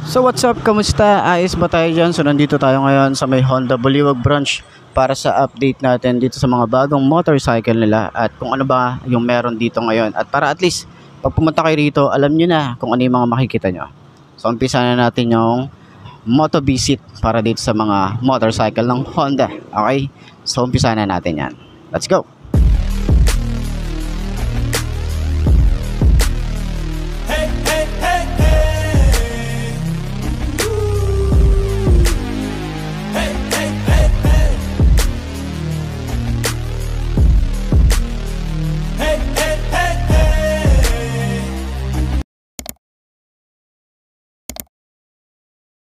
So what's up, kamusta? Ayos ba tayo dyan? So nandito tayo ngayon sa may Honda Baliwag branch para sa update natin dito sa mga bagong motorcycle nila at kung ano ba yung meron dito ngayon. At para at least pag pumunta kayo rito, alam nyo na kung ano yung mga makikita nyo. So umpisa na natin yung Moto Visit para dito sa mga motorcycle ng Honda. Okay? So umpisa na natin yan. Let's go!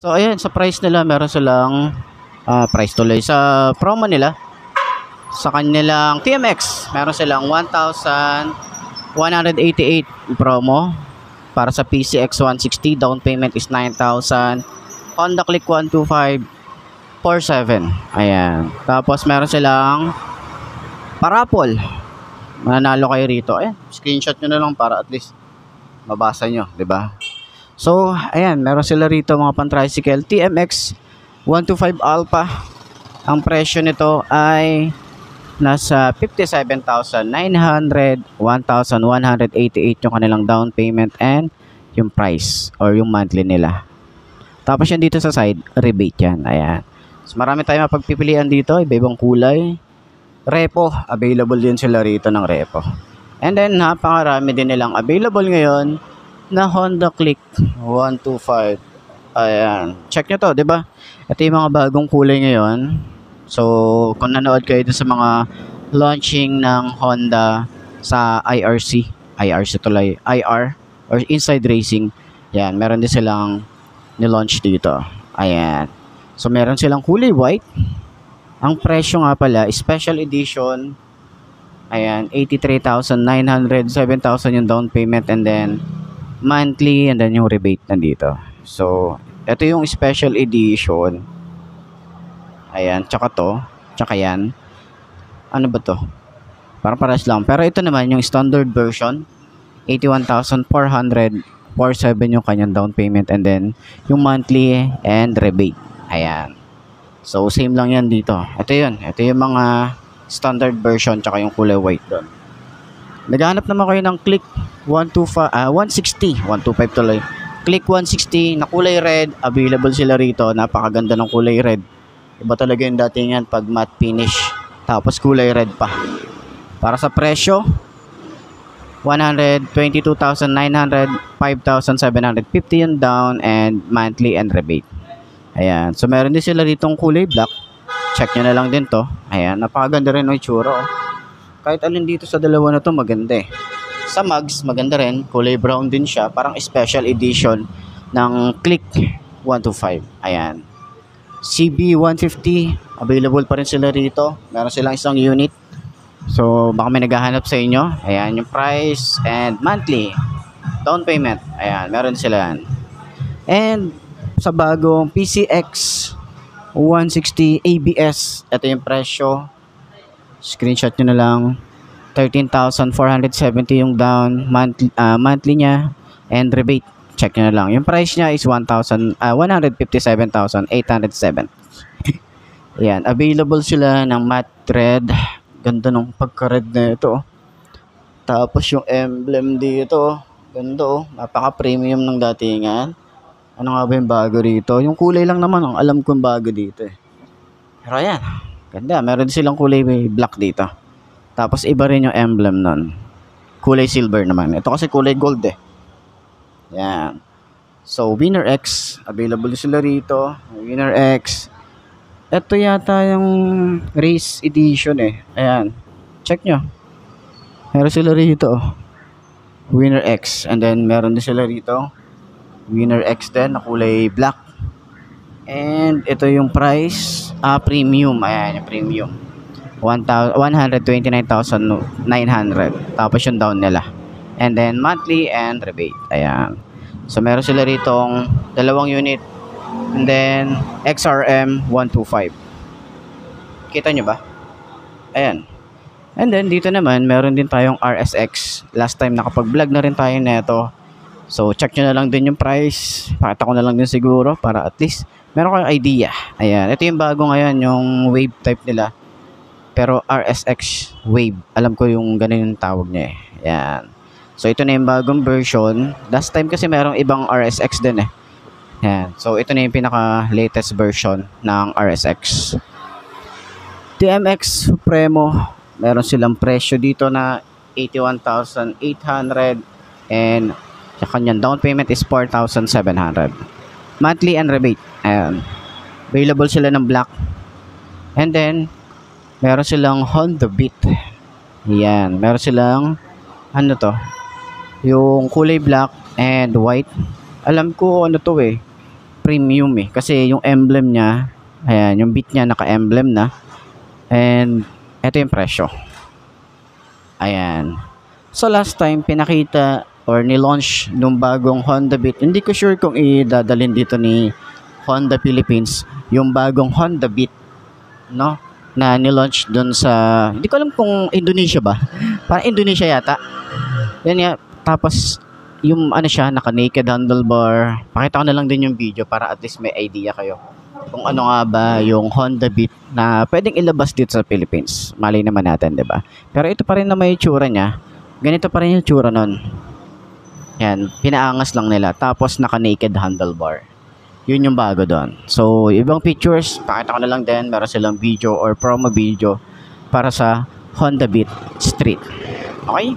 So ayan, sa price nila meron silang price tuloy sa promo nila. Sa kanilang TMX meron silang 1,188 promo. Para sa PCX 160, down payment is 9,000. Honda Click 125 47. Ayan. Tapos meron silang parapol. Mananalo kayo rito. Ayan, screenshot nyo na lang para at least mabasa nyo, 'di ba? So, ayan, meron sila rito mga pan-tricycle TMX 125 Alpha. Ang presyo nito ay nasa 57,900, 1,188 yung kanilang down payment and yung price or yung monthly nila. Tapos yan dito sa side, rebate yan. Ayan. So, marami tayong mapagpipilian dito, iba-ibang kulay. Repo, available din sila rito ng repo. And then, napakarami din nilang available ngayon na Honda Click 125. Ayan. Check nyo to, 'di ba? Ito yung mga bagong kulay ngayon. So, kung nanood kayo dun sa mga launching ng Honda sa IRC tuloy, IR or Inside Racing. Yan, meron din silang ni-launch dito. Ayan. So, meron silang kulay white. Ang presyo nga pala, special edition. Ayan, 83,900, 7,000 yung down payment and then monthly and then yung rebate nandito. So, ito yung special edition. Ayan, tsaka to, tsaka yan. Ano ba to? Parang paras lang. Pero ito naman yung standard version, 81,400, 47 yung kanyang down payment and then yung monthly and rebate. Ayan. So, same lang yan dito. Ito yun. Ito yung mga standard version tsaka yung kulay white doon. Naghahanap naman kayo ng Click 125, 160, 125 tuloy. Click 160 na kulay red, available sila rito. Napakaganda ng kulay red. Iba talaga yung datingan pag matte finish. Tapos kulay red pa. Para sa presyo, 122,900, 5,750 yung down and monthly and rebate. Ayan. So meron din sila ditong kulay black. Check nyo na lang din to. Ayan. Napakaganda rin ng itsura. Oh. Kahit alin dito sa dalawa na to maganda eh. Sa mugs maganda rin, kulay brown din siya, parang special edition ng Click 125. Ayan. CB 150, available pa rin sila rito. Meron silang isang unit. So baka may naghahanap sa inyo. Ayan yung price and monthly down payment. Ayan, meron sila yan. And sa bagong PCX 160 ABS, ito yung presyo. Screenshot nyo na lang. 13,470 yung down monthly niya and rebate. Check nyo na lang. Yung price niya is 157,807. Ayan. Available sila ng matte red. Ganda ng pagka-red na ito. Tapos yung emblem dito. Ganda oh. Napaka-premium ng datingan. Ano nga ba yung bago dito? Yung kulay lang naman ang alam kong bago dito eh. Pero ayan. Ganda, meron din silang kulay black dito. Tapos iba rin yung emblem nun. Kulay silver naman. Ito kasi kulay gold eh. Yan. So, Winner X. Available sila rito. Winner X. Ito yata yung race edition eh. Ayan. Check nyo. Meron sila rito. Winner X. And then meron din sila rito. Winner X din na kulay black. And ito yung price. Premium. Ayan, yung premium. 129,900. Tapos yung down nila. And then monthly and rebate. Ayan. So meron sila ritong dalawang unit. And then XRM 125. Kita nyo ba? Ayan. And then dito naman meron din tayong RSX. Last time nakapag-vlog na rin tayo neto. So, check nyo na lang din yung price. Pakita ko na lang din siguro para at least meron kayong idea. Ayan. Ito yung bago ngayon, yung wave type nila. Pero RSX wave. Alam ko yung ganun yung tawag niya eh. Ayan. So, ito na yung bagong version. Last time kasi merong ibang RSX din eh. Ayan. So, ito na yung pinaka-latest version ng RSX. TMX Supremo. Meron silang presyo dito na 81,800 and yung kanyang down payment is 4,700. Monthly and rebate. Ayan. Available sila ng black. And then, meron silang Honda Beat. Ayan. Meron silang, ano to? Yung kulay black and white. Alam ko ano to eh. Premium eh. Kasi yung emblem niya, ayan, yung Beat niya naka-emblem na. And, ito yung presyo. Ayan. So, last time, pinakita or ni-launch nung bagong Honda Beat. Hindi ko sure kung idadalhin dito ni Honda Philippines yung bagong Honda Beat, no? Na ni-launch dun sa, hindi ko alam kung Indonesia ba. Parang Indonesia yata. Yan nga. Tapos, yung ano siya, naka-naked handlebar. Pakita ko na lang din yung video para at least may idea kayo kung ano nga ba yung Honda Beat na pwedeng ilabas dito sa Philippines. Malay naman natin, 'di ba? Pero ito pa rin na may itsura niya. Ganito pa rin yung itsura nun. Yan, pinaangas lang nila. Tapos naka-naked handlebar. Yun yung bago doon. So, ibang features, pakita ko na lang din. Meron silang video or promo video para sa Honda Beat Street. Okay?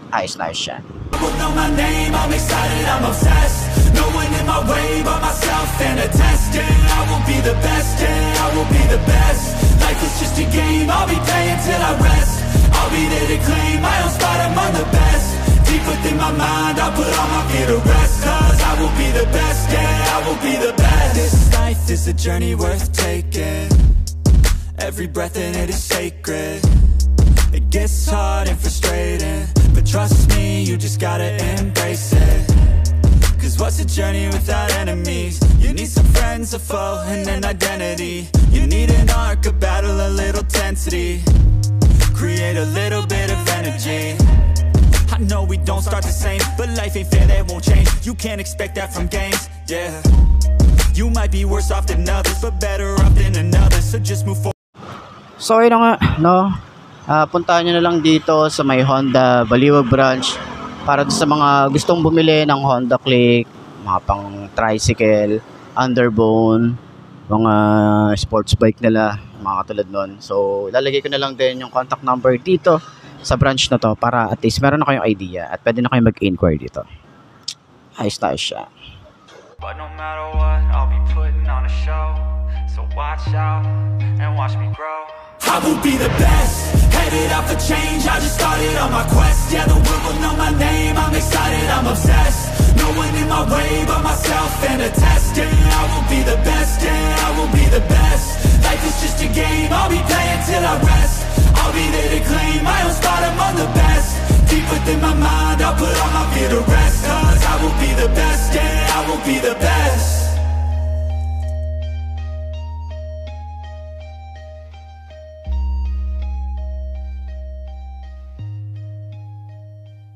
Ayos na ayos yan. Know my name, I'm excited, I'm obsessed. No one in my way but myself and a test. Yeah, I will be the best, yeah, I will be the best. Life is just a game, I'll be playing till I rest. I'll be there to claim my own spot among the best. Deep within my mind, I'll put all my fear to rest. Cause I will be the best, yeah, I will be the best. This life is a journey worth taking. Every breath in it is sacred. It gets hard and frustrating, but trust me, you just gotta embrace it. Cause what's a journey without enemies? You need some friends, a foe, and an identity. You need an arc, a battle, a little tensity. Create a little bit of energy. I know we don't start the same, but life ain't fair, that won't change. You can't expect that from games, yeah. You might be worse off than others, but better off than another, so just move forward. So, yun nga, no? Puntahan nyo na lang dito sa may Honda Baliwag branch para sa mga gustong bumili ng Honda Click, mga pang tricycle, underbone, mga sports bike nila, mga katulad nun. So, lalagay ko na lang din yung contact number dito sa branch na to para at least meron na kayong idea at pwede na kayong mag-inquire dito. Ayos na siya. But no matter what, I'll be putting on a show. So watch out and watch me grow. I will be the best, headed out for change, I just started on my quest. Yeah, the world will know my name, I'm excited, I'm obsessed. No one in my way but myself and a test. Yeah, I will be the best, yeah, I will be the best. Life is just a game, I'll be playing till I rest. I'll be there to claim my own spot among the best. Deep within my mind, I'll put all my fear to rest.